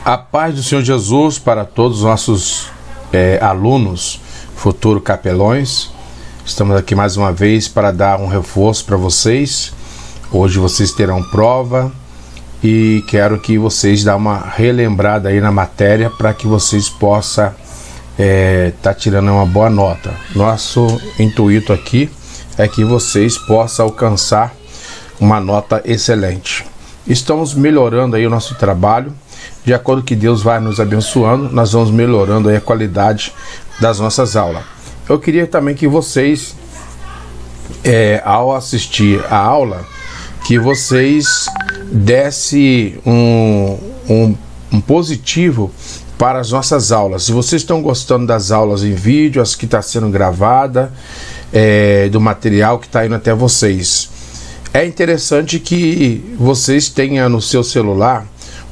A paz do Senhor Jesus para todos os nossos alunos, futuro capelões. Estamos aqui mais uma vez para dar um reforço para vocês. Hoje vocês terão prova e quero que vocês dêem uma relembrada aí na matéria para que vocês possam estar tirando uma boa nota. Nosso intuito aqui é que vocês possam alcançar uma nota excelente. Estamos melhorando aí o nosso trabalho. De acordo com que Deus vai nos abençoando, nós vamos melhorando aí a qualidade das nossas aulas. Eu queria também que vocês, ao assistir a aula, que vocês dessem um positivo para as nossas aulas. Se vocês estão gostando das aulas em vídeo, as que estão sendo gravadas, do material que está indo até vocês, é interessante que vocês tenham no seu celular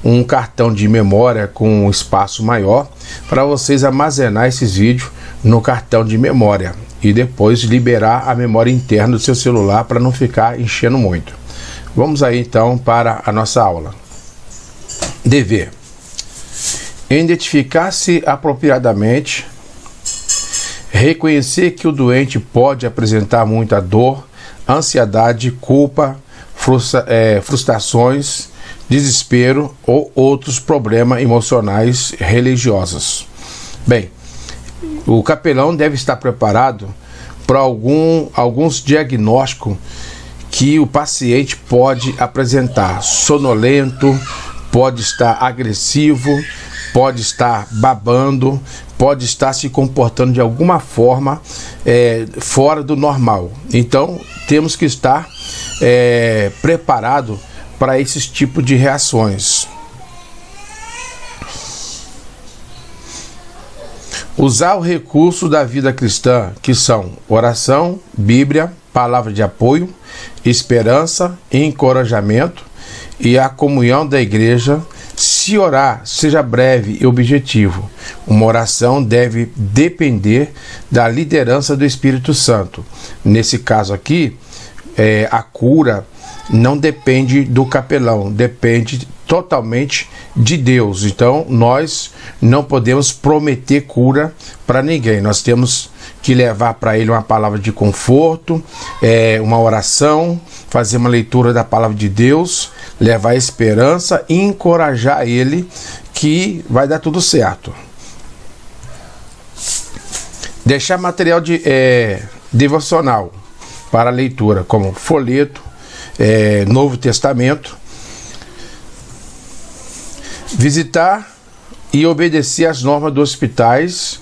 um cartão de memória com um espaço maior para vocês armazenar esses vídeos no cartão de memória e depois liberar a memória interna do seu celular para não ficar enchendo muito. Vamos aí então para a nossa aula. Dever: identificar-se apropriadamente, reconhecer que o doente pode apresentar muita dor, ansiedade, culpa, frustrações, desespero ou outros problemas emocionais religiosos. Bem, o capelão deve estar preparado para alguns diagnósticos que o paciente pode apresentar. Sonolento, pode estar agressivo, pode estar babando, pode estar se comportando de alguma forma fora do normal. Então, temos que estar preparado para esses tipos de reações. Usar o recurso da vida cristã, que são oração, Bíblia, palavra de apoio, esperança, encorajamento e a comunhão da igreja. Se orar, seja breve e objetivo. Uma oração deve depender da liderança do Espírito Santo. Nesse caso aqui, a cura não depende do capelão, depende totalmente de Deus. Então nós não podemos prometer cura para ninguém. Nós temos que levar para ele uma palavra de conforto, uma oração, fazer uma leitura da palavra de Deus, levar esperança e encorajar ele que vai dar tudo certo. Deixar material devocional para leitura, como folheto, Novo Testamento. Visitar e obedecer às normas dos hospitais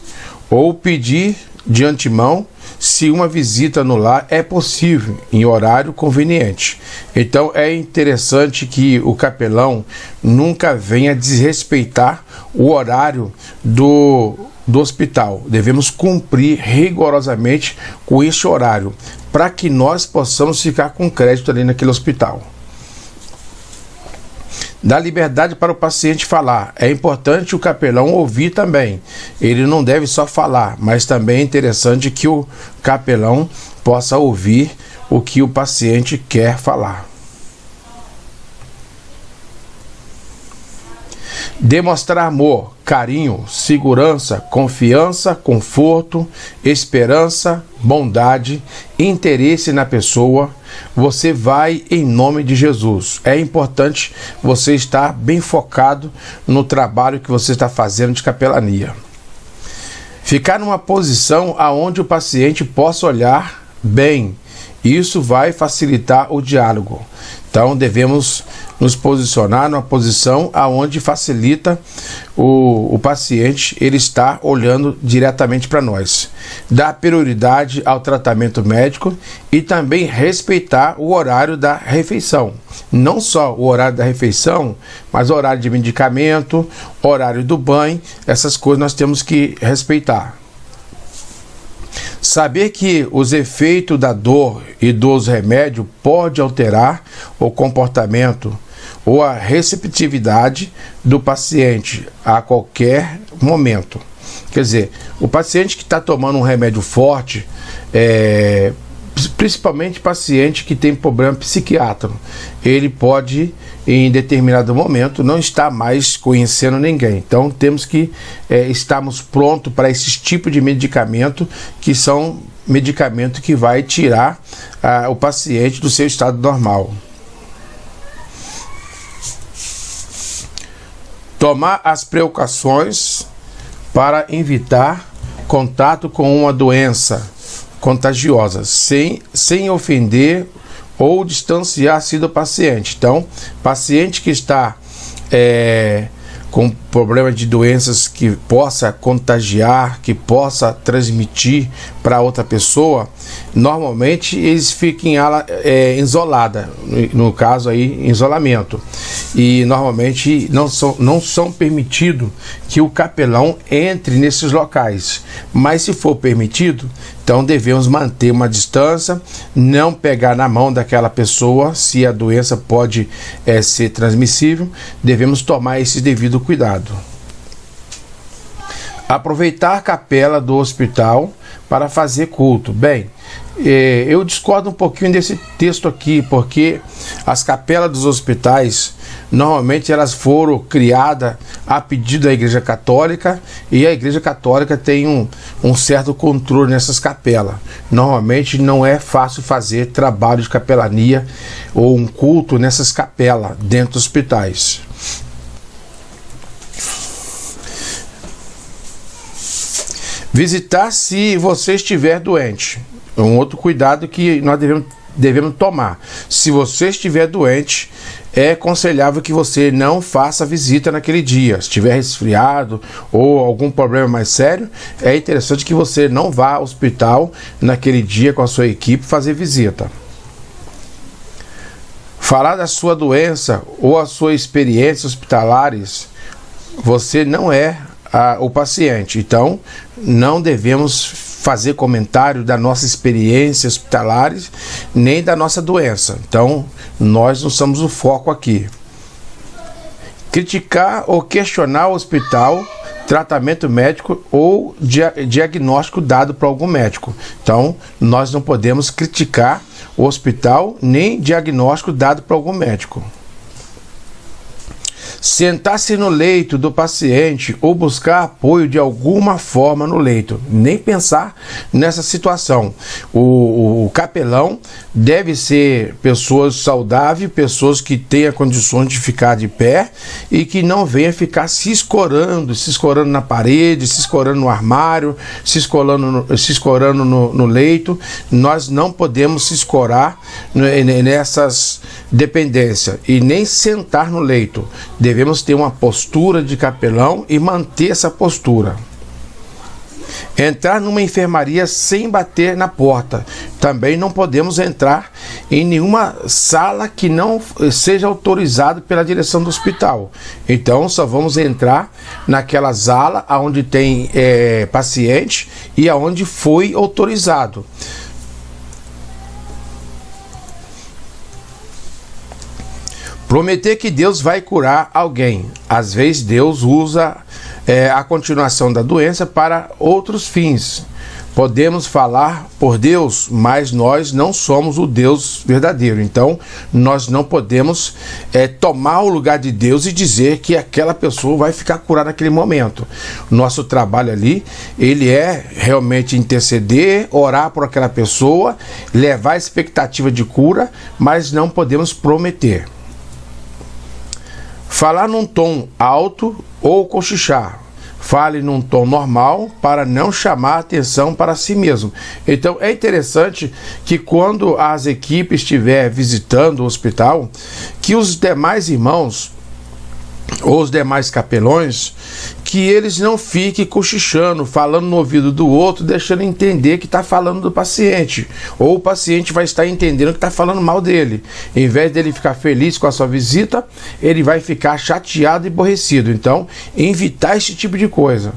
ou pedir de antemão se uma visita no lar é possível em horário conveniente. Então é interessante que o capelão nunca venha desrespeitar o horário do hospital. Devemos cumprir rigorosamente com este horário para que nós possamos ficar com crédito ali naquele hospital. Dá liberdade para o paciente falar. É importante o capelão ouvir também. Ele não deve só falar, mas também é interessante que o capelão possa ouvir o que o paciente quer falar. Demonstrar amor, carinho, segurança, confiança, conforto, esperança, bondade, interesse na pessoa. Você vai em nome de Jesus. É importante você estar bem focado no trabalho que você está fazendo de capelania. Ficar numa posição aonde o paciente possa olhar bem. Isso vai facilitar o diálogo. Então devemos nos posicionar numa posição aonde facilita o paciente ele estar olhando diretamente para nós. Dar prioridade ao tratamento médico e também respeitar o horário da refeição. Não só o horário da refeição, mas o horário de medicamento, horário do banho, essas coisas nós temos que respeitar. Saber que os efeitos da dor e dos remédios podem alterar o comportamento ou a receptividade do paciente a qualquer momento. Quer dizer, o paciente que está tomando um remédio forte, principalmente paciente que tem problema psiquiátrico, ele pode em determinado momento não está mais conhecendo ninguém. Então temos que estarmos prontos para esse tipo de medicamento, que são medicamentos que vai tirar o paciente do seu estado normal. Tomar as precauções para evitar contato com uma doença contagiosa, sem ofender ou distanciar-se do paciente. Então, paciente que está com problema de doenças que possa contagiar, que possa transmitir para outra pessoa, normalmente eles ficam isolada, no caso aí, em isolamento. E normalmente não são permitido que o capelão entre nesses locais. Mas se for permitido, então devemos manter uma distância, não pegar na mão daquela pessoa. Se a doença pode ser transmissível, devemos tomar esse devido cuidado. Aproveitar a capela do hospital para fazer culto. Bem, eu discordo um pouquinho desse texto aqui, porque as capelas dos hospitais, normalmente elas foram criadas a pedido da Igreja Católica, e a Igreja Católica tem um certo controle nessas capelas. Normalmente não é fácil fazer trabalho de capelania ou um culto nessas capelas dentro dos hospitais. Visitar se você estiver doente. É um outro cuidado que nós devemos tomar. Se você estiver doente, é aconselhável que você não faça visita naquele dia. Se estiver resfriado ou algum problema mais sério, é interessante que você não vá ao hospital naquele dia com a sua equipe fazer visita. Falar da sua doença ou a sua experiência hospitalares, você não é o paciente, então não devemos fazer comentário da nossa experiência hospitalares nem da nossa doença. Então nós não somos o foco aqui. Criticar ou questionar o hospital, tratamento médico ou diagnóstico dado por algum médico. Então nós não podemos criticar o hospital nem diagnóstico dado por algum médico. Sentar-se no leito do paciente ou buscar apoio de alguma forma no leito. Nem pensar nessa situação. O capelão deve ser pessoas saudáveis, pessoas que tenham condições de ficar de pé e que não venha ficar se escorando na parede, se escorando no armário, se escorando no leito. Nós não podemos se escorar nessas dependências e nem sentar no leito. Devemos ter uma postura de capelão e manter essa postura. Entrar numa enfermaria sem bater na porta. Também não podemos entrar em nenhuma sala que não seja autorizado pela direção do hospital. Então só vamos entrar naquela sala onde tem paciente e aonde foi autorizado. Prometer que Deus vai curar alguém. Às vezes Deus usa a continuação da doença para outros fins. Podemos falar por Deus, mas nós não somos o Deus verdadeiro. Então nós não podemos tomar o lugar de Deus e dizer que aquela pessoa vai ficar curada naquele momento. Nosso trabalho ali, ele é realmente interceder, orar por aquela pessoa, levar a expectativa de cura, mas não podemos prometer. Falar num tom alto ou cochichar. Fale num tom normal para não chamar atenção para si mesmo. Então é interessante que quando as equipes estiver visitando o hospital, que os demais irmãos ou os demais capelões, que eles não fiquem cochichando, falando no ouvido do outro, deixando entender que está falando do paciente, ou o paciente vai estar entendendo que está falando mal dele. Em vez dele ficar feliz com a sua visita, ele vai ficar chateado e aborrecido. Então, evitar esse tipo de coisa.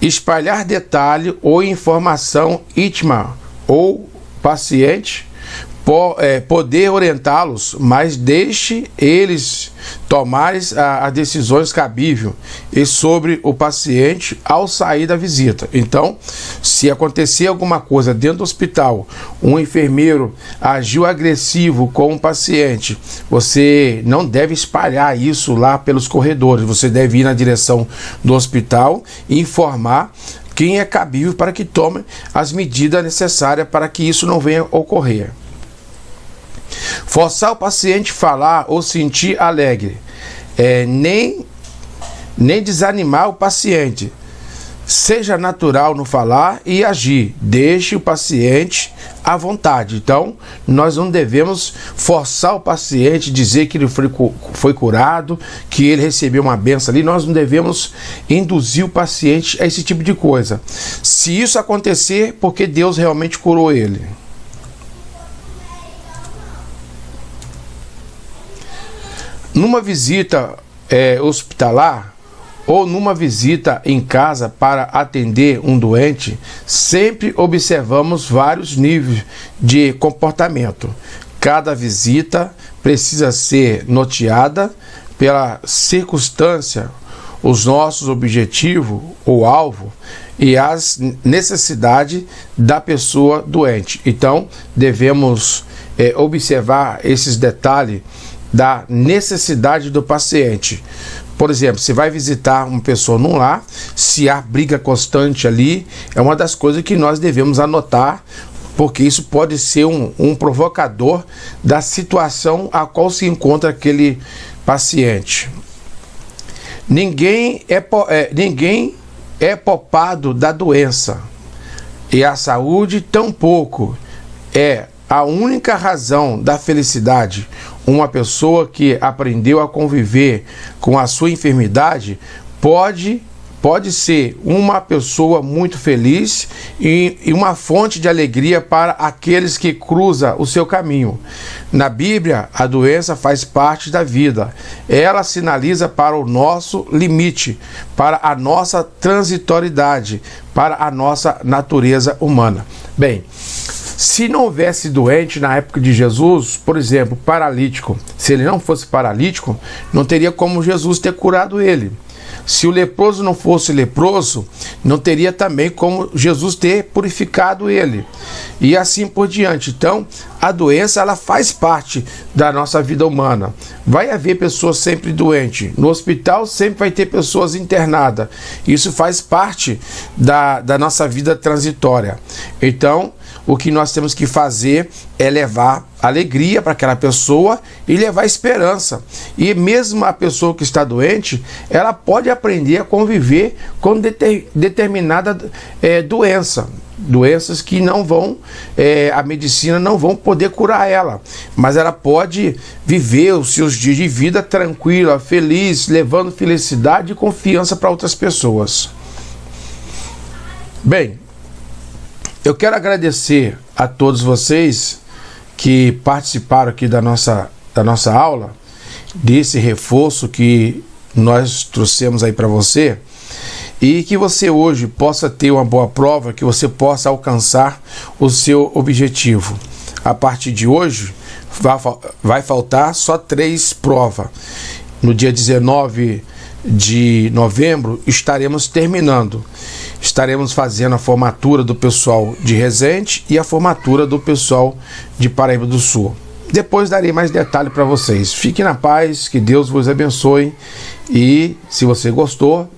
Espalhar detalhe ou informação íntima ou paciente poder orientá-los, mas deixe eles tomarem as decisões cabíveis e sobre o paciente ao sair da visita. Então, se acontecer alguma coisa dentro do hospital, um enfermeiro agiu agressivo com um paciente, você não deve espalhar isso lá pelos corredores, você deve ir na direção do hospital e informar quem é cabível para que tome as medidas necessárias para que isso não venha a ocorrer. Forçar o paciente a falar ou sentir alegre, nem desanimar o paciente. Seja natural no falar e agir. Deixe o paciente à vontade. Então, nós não devemos forçar o paciente, dizer que ele foi curado, que ele recebeu uma bênção ali. Nós não devemos induzir o paciente a esse tipo de coisa. Se isso acontecer, porque Deus realmente curou ele. Numa visita hospitalar ou numa visita em casa para atender um doente, sempre observamos vários níveis de comportamento. Cada visita precisa ser noteada pela circunstância, os nossos objetivos ou alvo e as necessidades da pessoa doente. Então, devemos observar esses detalhes da necessidade do paciente. Por exemplo, se vai visitar uma pessoa num lar, se há briga constante ali, é uma das coisas que nós devemos anotar, porque isso pode ser um provocador da situação a qual se encontra aquele paciente. Ninguém é poupado da doença, e a saúde tampouco é a única razão da felicidade. Uma pessoa que aprendeu a conviver com a sua enfermidade pode ser uma pessoa muito feliz e uma fonte de alegria para aqueles que cruzam o seu caminho. Na Bíblia, a doença faz parte da vida. Ela sinaliza para o nosso limite, para a nossa transitoriedade, para a nossa natureza humana. Bem, se não houvesse doente na época de Jesus, por exemplo, paralítico, se ele não fosse paralítico, não teria como Jesus ter curado ele. Se o leproso não fosse leproso, não teria também como Jesus ter purificado ele. E assim por diante. Então, a doença ela faz parte da nossa vida humana. Vai haver pessoas sempre doentes. No hospital sempre vai ter pessoas internadas. Isso faz parte da nossa vida transitória. Então, o que nós temos que fazer é levar alegria para aquela pessoa e levar esperança. E mesmo a pessoa que está doente, ela pode aprender a conviver com determinada doença. Doenças que não vão, a medicina não vão poder curar ela, mas ela pode viver os seus dias de vida tranquila, feliz, levando felicidade e confiança para outras pessoas. Bem, eu quero agradecer a todos vocês que participaram aqui da nossa aula, desse reforço que nós trouxemos aí para você, e que você hoje possa ter uma boa prova, que você possa alcançar o seu objetivo. A partir de hoje, vai faltar só 3 provas. No dia 19 de novembro, estaremos terminando. Estaremos fazendo a formatura do pessoal de Resende e a formatura do pessoal de Paraíba do Sul. Depois darei mais detalhes para vocês. Fiquem na paz, que Deus vos abençoe. E se você gostou,